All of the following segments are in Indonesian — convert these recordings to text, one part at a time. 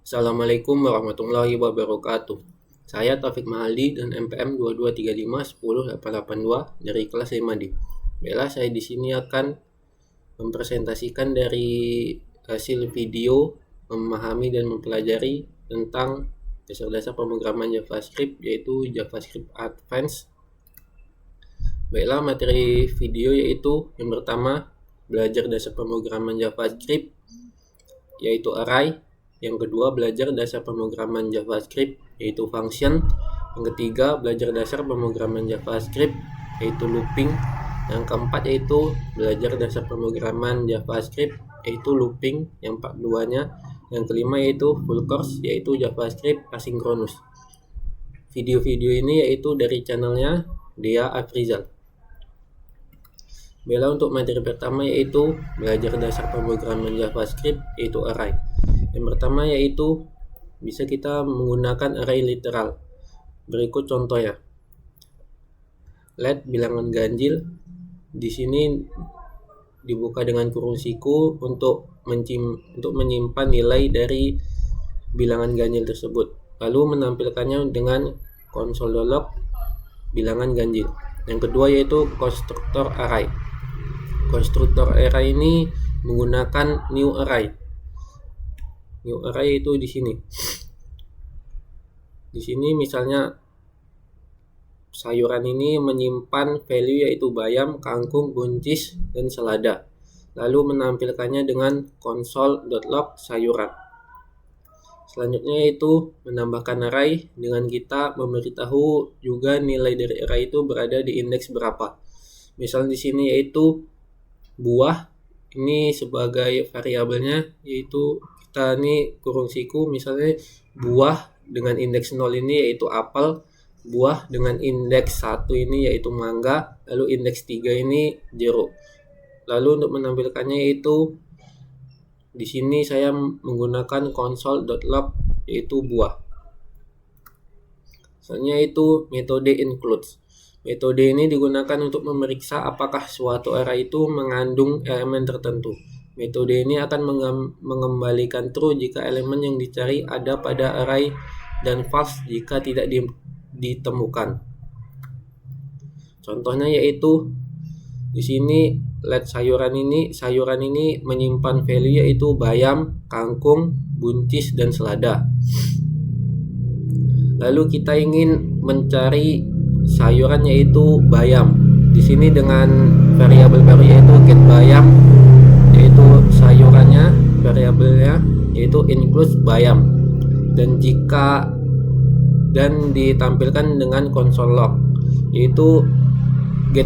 Assalamualaikum warahmatullahi wabarakatuh. Saya Taufik Mahaldi dan NPM 2235108882 dari kelas 5D. Baiklah, saya di sini akan mempresentasikan dari hasil video memahami dan mempelajari tentang dasar-dasar pemrograman JavaScript, yaitu JavaScript Advanced. Baiklah, materi video yaitu yang pertama, belajar dasar pemrograman JavaScript, yaitu array. Yang kedua, belajar dasar pemrograman JavaScript, yaitu function. Yang ketiga, belajar dasar pemrograman JavaScript, yaitu looping. Yang keempat yaitu belajar dasar pemrograman JavaScript, yaitu looping, yang part 2-nya. Yang kelima yaitu full course, yaitu JavaScript asynchronous. Video-video ini yaitu dari channelnya Dea Afrizal. Bela untuk materi pertama yaitu belajar dasar pemrograman JavaScript, yaitu array. Yang pertama yaitu bisa kita menggunakan array literal. Berikut contohnya. Let bilangan ganjil di sini dibuka dengan kurung siku untuk menyimpan nilai dari bilangan ganjil tersebut. Lalu menampilkannya dengan console.log bilangan ganjil. Yang kedua yaitu konstruktor array. Konstruktor array ini menggunakan new array. New array itu di sini. Di sini misalnya sayuran ini menyimpan value yaitu bayam, kangkung, buncis, dan selada. Lalu menampilkannya dengan console.log sayuran. Selanjutnya yaitu menambahkan array dengan kita memberitahu juga nilai dari array itu berada di indeks berapa. Misal di sini yaitu buah, ini sebagai variabelnya yaitu kita ini kurung siku, misalnya buah dengan indeks 0 ini yaitu apel, buah dengan indeks 1 ini yaitu mangga, lalu indeks 3 ini 0. Lalu untuk menampilkannya yaitu di sini saya menggunakan console.log yaitu buah. Selanjutnya itu metode includes. Metode ini digunakan untuk memeriksa apakah suatu array itu mengandung elemen tertentu. Metode ini akan mengembalikan true jika elemen yang dicari ada pada array dan false jika tidak ditemukan. Contohnya yaitu di sini let sayuran ini menyimpan value yaitu bayam, kangkung, buncis, dan selada. Lalu kita ingin mencari sayuran yaitu bayam. Di sini dengan variabel baru yaitu get bayam, yaitu sayurannya, variabelnya yaitu includes bayam. Dan ditampilkan dengan console.log yaitu get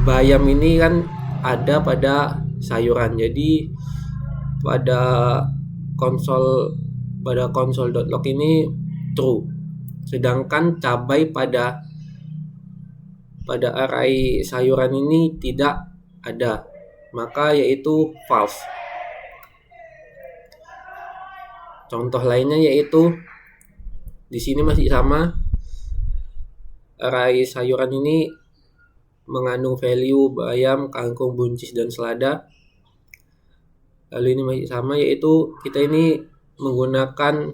bayam ini kan ada pada sayuran. Jadi pada console.log ini true. Sedangkan cabai pada array sayuran ini tidak ada, maka yaitu false. Contoh lainnya yaitu di sini masih sama, array sayuran ini mengandung value bayam, kangkung, buncis, dan selada. Lalu ini masih sama yaitu kita ini menggunakan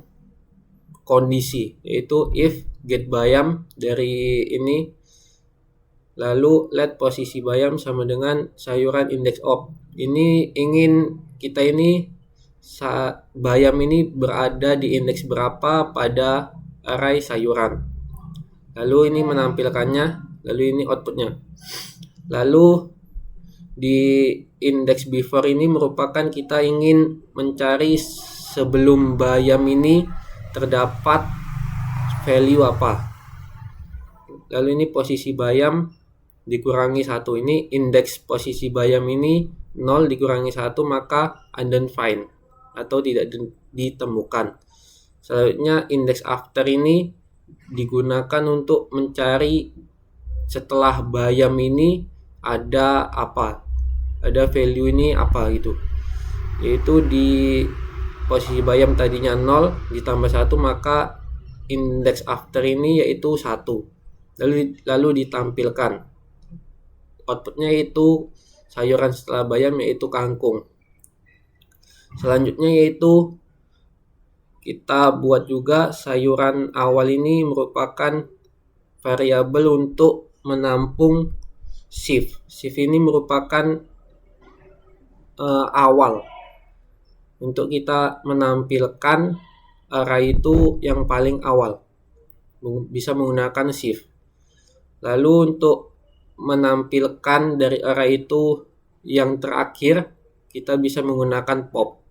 kondisi yaitu if get bayam dari ini, lalu let posisi bayam sama dengan sayuran index of. Ini ingin kita ini bayam ini berada di indeks berapa pada array sayuran. Lalu ini menampilkannya, lalu ini outputnya. Lalu di index before ini merupakan kita ingin mencari sebelum bayam ini terdapat value apa. Lalu ini posisi bayam dikurangi 1, ini indeks posisi bayam ini 0 dikurangi 1, maka undefined atau tidak ditemukan. Selanjutnya index after ini digunakan untuk mencari setelah bayam ini ada apa, ada value ini apa gitu, yaitu di posisi bayam tadinya 0 ditambah 1, maka index after ini yaitu 1. Lalu ditampilkan outputnya yaitu sayuran setelah bayam yaitu kangkung. Selanjutnya yaitu kita buat juga sayuran awal ini merupakan variabel untuk menampung shift. Shift ini merupakan awal untuk kita menampilkan array itu yang paling awal, bisa menggunakan shift. Lalu untuk menampilkan dari array itu yang terakhir, kita bisa menggunakan pop.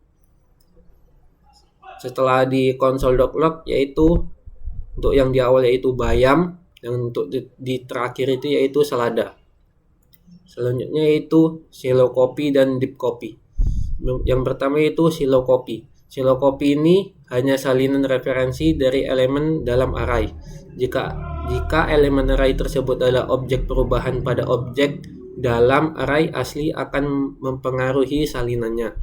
Setelah di console.log yaitu untuk yang di awal yaitu bayam, dan untuk di terakhir itu yaitu selada. Selanjutnya yaitu silo copy dan deep copy. Yang pertama itu silo copy. Silo copy ini hanya salinan referensi dari elemen dalam array. Jika elemen array tersebut adalah objek perubahan pada objek dalam array asli akan mempengaruhi salinannya.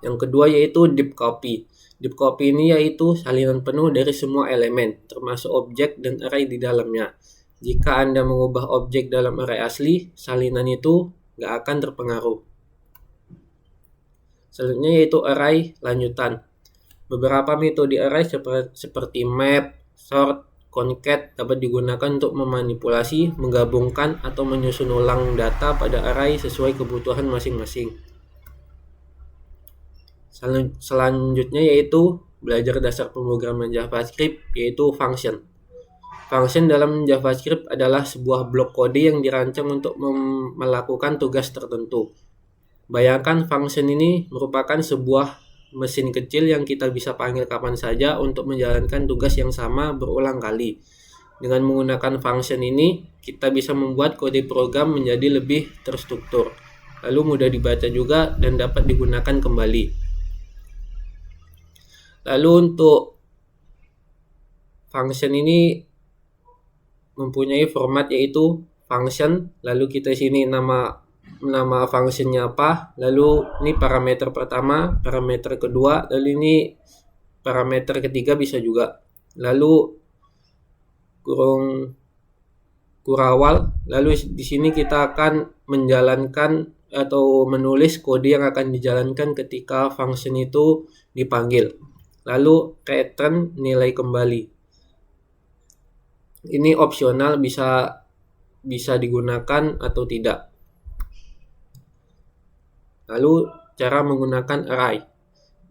Yang kedua yaitu deep copy. Deep copy ini yaitu salinan penuh dari semua elemen, termasuk objek dan array di dalamnya. Jika Anda mengubah objek dalam array asli, salinan itu nggak akan terpengaruh. Selanjutnya yaitu array lanjutan. Beberapa metode array seperti map, sort, concat dapat digunakan untuk memanipulasi, menggabungkan, atau menyusun ulang data pada array sesuai kebutuhan masing-masing. Selanjutnya yaitu belajar dasar pemrograman JavaScript, yaitu function. Function dalam JavaScript adalah sebuah blok kode yang dirancang untuk melakukan tugas tertentu. Bayangkan function ini merupakan sebuah mesin kecil yang kita bisa panggil kapan saja untuk menjalankan tugas yang sama berulang kali. Dengan menggunakan function ini, kita bisa membuat kode program menjadi lebih terstruktur, lalu mudah dibaca juga dan dapat digunakan kembali. Lalu untuk function ini mempunyai format yaitu function, lalu kita sini nama functionnya apa, lalu ini parameter pertama, parameter kedua, lalu ini parameter ketiga bisa juga, lalu kurung kurawal, lalu di sini kita akan menjalankan atau menulis kode yang akan dijalankan ketika function itu dipanggil. Lalu return nilai kembali. Ini opsional, bisa digunakan atau tidak. Lalu cara menggunakan array.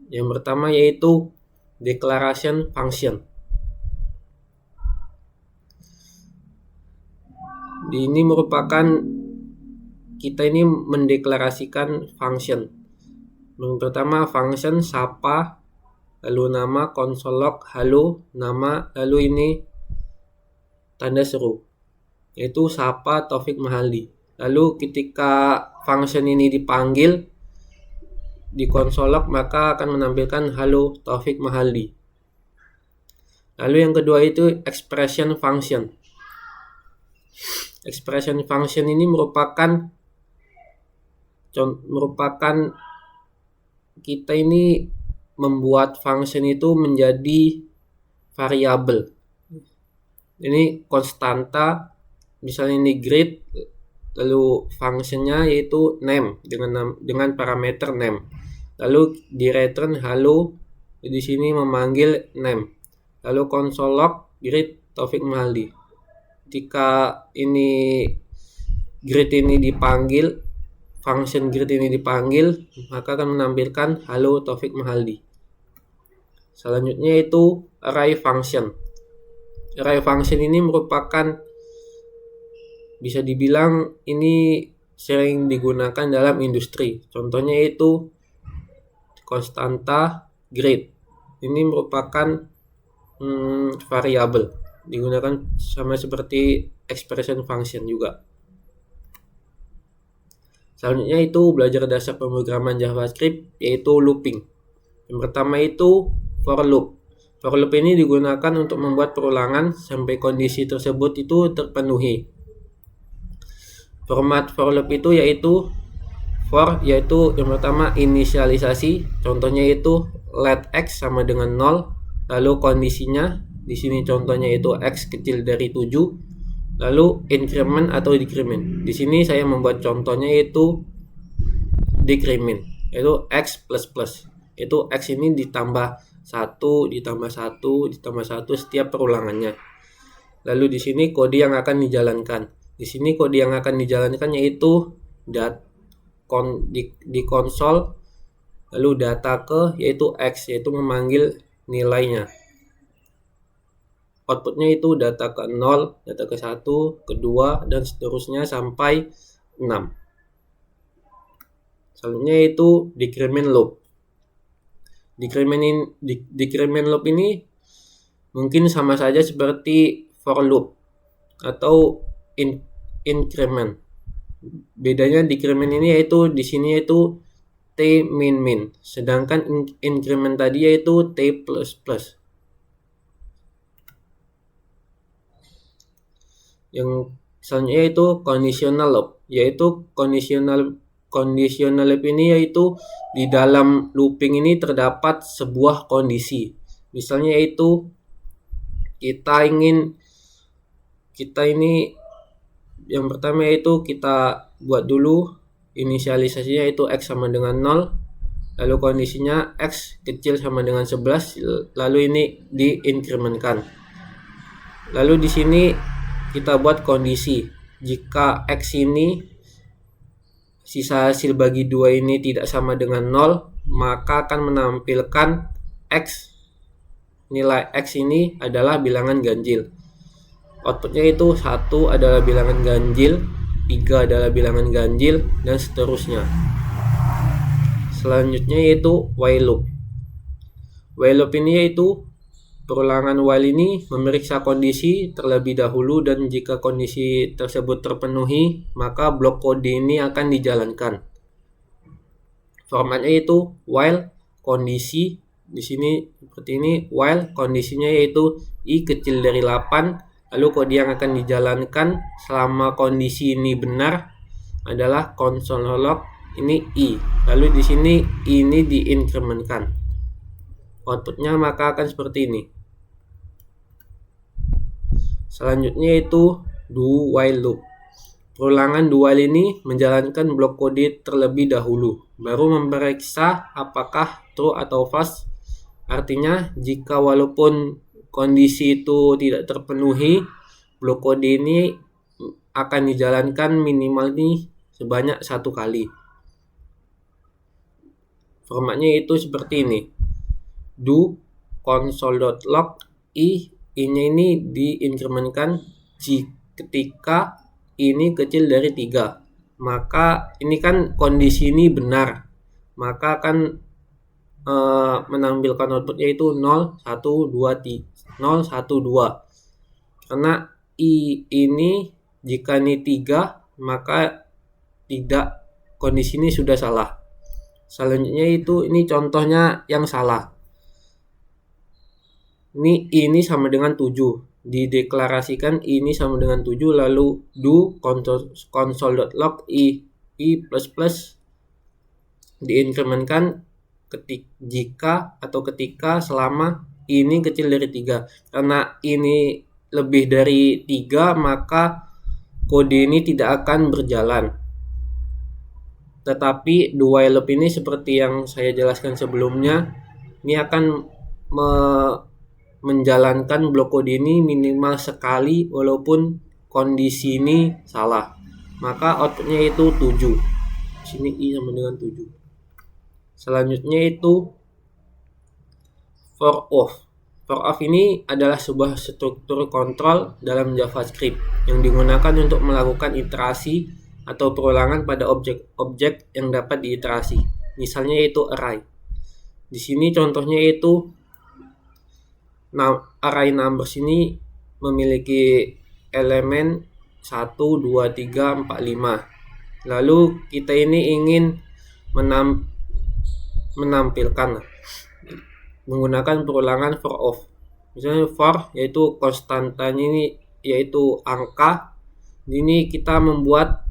Yang pertama yaitu declaration function. Ini merupakan kita ini mendeklarasikan function. Yang pertama function sapa, lalu nama console.log halo, nama, lalu ini tanda seru, yaitu sapa Taufik Mahaldi. Lalu ketika function ini dipanggil di console.log maka akan menampilkan halo Taufik Mahaldi. Lalu yang kedua itu expression function. Expression function ini merupakan kita ini membuat function itu menjadi variabel. Ini konstanta, misalnya ini grade, lalu functionnya yaitu name dengan parameter name. Lalu di return halo, di sini memanggil name. Lalu console.log grade Taufik Mahaldi. Jika ini grade ini dipanggil, function grade ini dipanggil, maka akan menampilkan halo Taufik Mahaldi. Selanjutnya itu array function. Array function ini merupakan, bisa dibilang ini sering digunakan dalam industri. Contohnya itu konstanta grade. Ini merupakan variabel, digunakan sama seperti expression function juga. Selanjutnya itu belajar dasar pemrograman JavaScript, yaitu looping. Yang pertama itu for loop. For loop ini digunakan untuk membuat perulangan sampai kondisi tersebut itu terpenuhi. Format for loop itu yaitu for, yaitu yang pertama inisialisasi, contohnya itu let x sama dengan 0, lalu kondisinya di sini contohnya itu x kecil dari 7, lalu increment atau decrement. Di sini saya membuat contohnya itu decrement, yaitu x plus plus. Itu X ini ditambah 1, ditambah 1, ditambah 1 setiap perulangannya. Lalu di sini kode yang akan dijalankan. Di sini kode yang akan dijalankan yaitu di konsol, lalu data ke yaitu X, yaitu memanggil nilainya. Outputnya itu data ke 0, data ke 1, ke 2, dan seterusnya sampai 6. Selanjutnya itu decrement loop. Decrement loop ini mungkin sama saja seperti for loop atau increment. Bedanya decrement ini yaitu di sini yaitu T min, sedangkan increment tadi yaitu T plus. Yang selanjutnya itu conditional loop, yaitu conditional loop ini yaitu di dalam looping ini terdapat sebuah kondisi. Misalnya yaitu kita ini yang pertama yaitu kita buat dulu inisialisasinya yaitu X sama dengan 0, lalu kondisinya X kecil sama dengan 11, lalu ini diinkrementkan. Lalu di sini kita buat kondisi jika X ini sisa hasil bagi 2 ini tidak sama dengan 0, maka akan menampilkan X. Nilai X ini adalah bilangan ganjil. Outputnya itu 1 adalah bilangan ganjil, 3 adalah bilangan ganjil, dan seterusnya. Selanjutnya yaitu while loop. While loop ini yaitu perulangan while ini memeriksa kondisi terlebih dahulu, dan jika kondisi tersebut terpenuhi, maka blok kode ini akan dijalankan. Formatnya itu while kondisi, di sini seperti ini, while kondisinya yaitu I kecil dari 8, lalu kode yang akan dijalankan selama kondisi ini benar adalah console log ini I, lalu di sini ini diinkrementkan. Outputnya maka akan seperti ini. Selanjutnya itu do while loop. Perulangan do while ini menjalankan blok kode terlebih dahulu, baru memeriksa apakah true atau false. Artinya jika walaupun kondisi itu tidak terpenuhi, blok kode ini akan dijalankan minimal nih sebanyak 1 kali. Formatnya itu seperti ini. Do console.log I-nya ini diinkrementkan ketika ini kecil dari 3. Maka ini kan kondisi ini benar, maka akan menampilkan outputnya itu 0, 1, 2, 0, 1, 2. Karena I ini jika ini 3, maka tidak, kondisi ini sudah salah. Selanjutnya itu ini contohnya yang salah. Ini sama dengan 7. Dideklarasikan ini sama dengan 7, lalu do console.log I plus diinkrementkan ketika selama ini kecil dari 3. Karena ini lebih dari 3, maka kode ini tidak akan berjalan. Tetapi do while loop ini seperti yang saya jelaskan sebelumnya, ini akan menjalankan blok kode ini minimal sekali walaupun kondisi ini salah. Maka outputnya itu 7. Sini I sama dengan 7. Selanjutnya itu for off. For off ini adalah sebuah struktur kontrol dalam JavaScript yang digunakan untuk melakukan iterasi atau perulangan pada objek-objek yang dapat diiterasi. Misalnya itu array. Di sini contohnya itu array numbers ini memiliki elemen 1, 2, 3, 4, 5. Lalu kita ini ingin menampilkan menggunakan perulangan for off. Misalnya for yaitu konstantanya ini yaitu angka. Ini kita membuat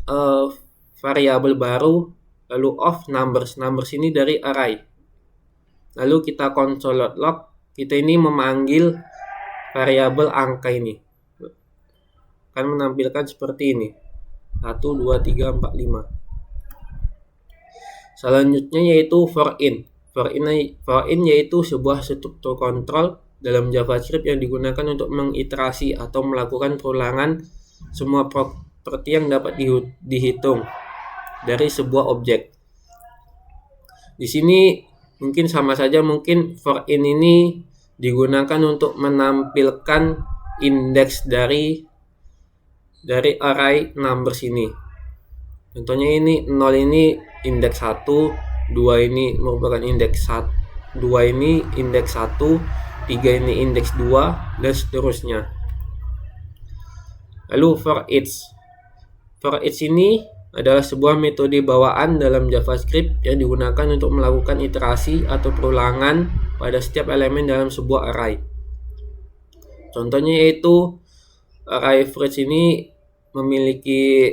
variabel baru, lalu of numbers ini dari array. Lalu kita console.log, kita ini memanggil variabel angka ini. Akan menampilkan seperti ini. 1, 2, 3, 4, 5. Selanjutnya yaitu for in. For in yaitu sebuah struktur kontrol dalam JavaScript yang digunakan untuk mengiterasi atau melakukan perulangan semua properti yang dapat dihitung dari sebuah objek. Di sini mungkin sama saja, mungkin for in ini digunakan untuk menampilkan indeks dari array numbers ini. Contohnya ini 0 ini indeks 1, 2 ini merupakan indeks 1, 2 ini indeks 1, 3 ini indeks 2, dan seterusnya. Lalu for each. For each ini adalah sebuah metode bawaan dalam JavaScript yang digunakan untuk melakukan iterasi atau perulangan pada setiap elemen dalam sebuah array. Contohnya yaitu array fruits ini memiliki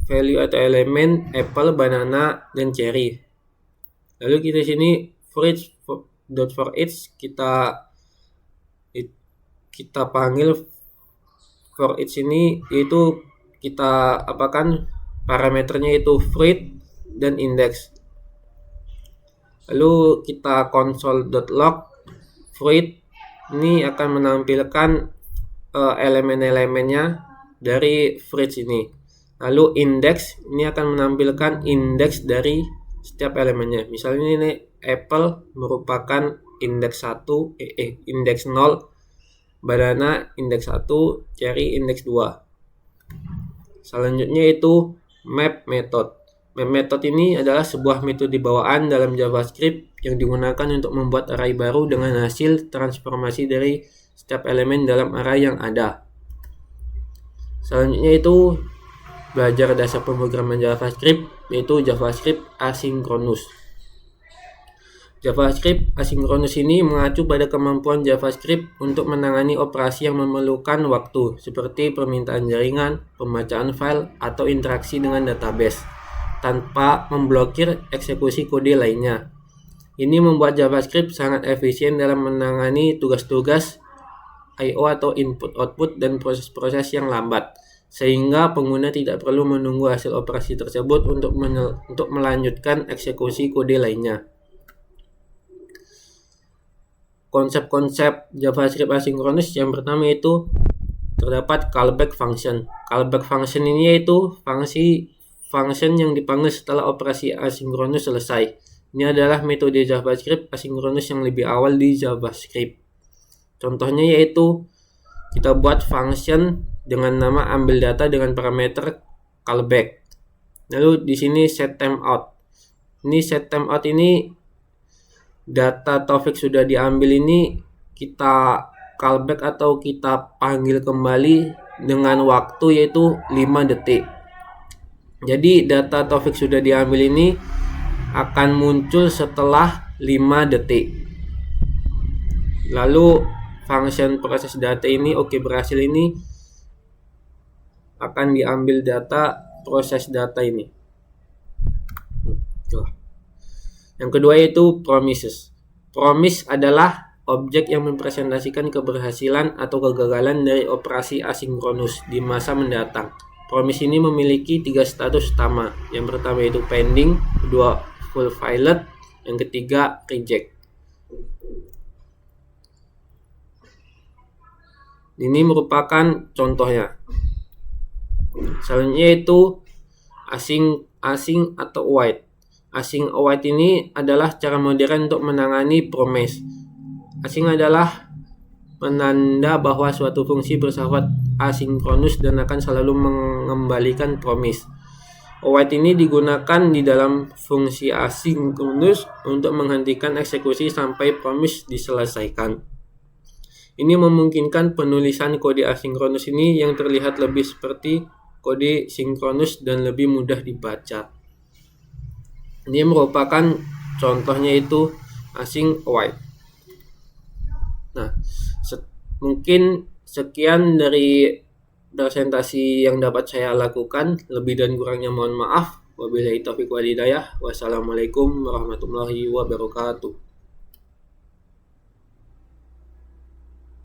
value atau elemen apple, banana, dan cherry. Lalu kita sini for each kita panggil for each ini, yaitu kita apakan parameternya itu fruit dan index. Lalu kita console.log fruit ini akan menampilkan elemen-elemennya dari fruits ini. Lalu index ini akan menampilkan indeks dari setiap elemennya. Misalnya ini apple merupakan indeks 1, indeks 0, banana indeks 1, cherry indeks 2. Selanjutnya itu map method. Map method ini adalah sebuah metode bawaan dalam JavaScript yang digunakan untuk membuat array baru dengan hasil transformasi dari setiap elemen dalam array yang ada. Selanjutnya itu belajar dasar pemrograman JavaScript, yaitu JavaScript asinkronus. JavaScript asinkronus ini mengacu pada kemampuan JavaScript untuk menangani operasi yang memerlukan waktu, seperti permintaan jaringan, pembacaan file, atau interaksi dengan database, tanpa memblokir eksekusi kode lainnya. Ini membuat JavaScript sangat efisien dalam menangani tugas-tugas I/O atau input-output dan proses-proses yang lambat, sehingga pengguna tidak perlu menunggu hasil operasi tersebut untuk melanjutkan eksekusi kode lainnya. Konsep-konsep JavaScript asinkronus yang pertama itu terdapat callback function. Callback function ini yaitu function yang dipanggil setelah operasi asinkronus selesai. Ini adalah metode JavaScript asinkronus yang lebih awal di JavaScript. Contohnya yaitu kita buat function dengan nama ambil data dengan parameter callback. Lalu di sini set timeout. Ini set timeout ini data Taufik sudah diambil ini kita callback atau kita panggil kembali dengan waktu yaitu 5 detik. Jadi data Taufik sudah diambil ini akan muncul setelah 5 detik. Lalu function proses data ini berhasil ini akan diambil data proses data ini. Yang kedua yaitu promises. Promise adalah objek yang mempresentasikan keberhasilan atau kegagalan dari operasi asinkronus di masa mendatang. Promise ini memiliki 3 status utama. Yang pertama itu pending, kedua fulfilled, yang ketiga reject. Ini merupakan contohnya. Selanjutnya itu async atau await. Async await ini adalah cara modern untuk menangani promise. Async adalah penanda bahwa suatu fungsi bersifat asinkronus dan akan selalu mengembalikan promise. Await ini digunakan di dalam fungsi asinkronus untuk menghentikan eksekusi sampai promise diselesaikan. Ini memungkinkan penulisan kode asinkronus ini yang terlihat lebih seperti kode sinkronus dan lebih mudah dibaca. Ini merupakan contohnya itu async await. Nah, mungkin sekian dari presentasi yang dapat saya lakukan. Lebih dan kurangnya mohon maaf. Wabillahi taufiq wal hidayah. Wassalamualaikum warahmatullahi wabarakatuh.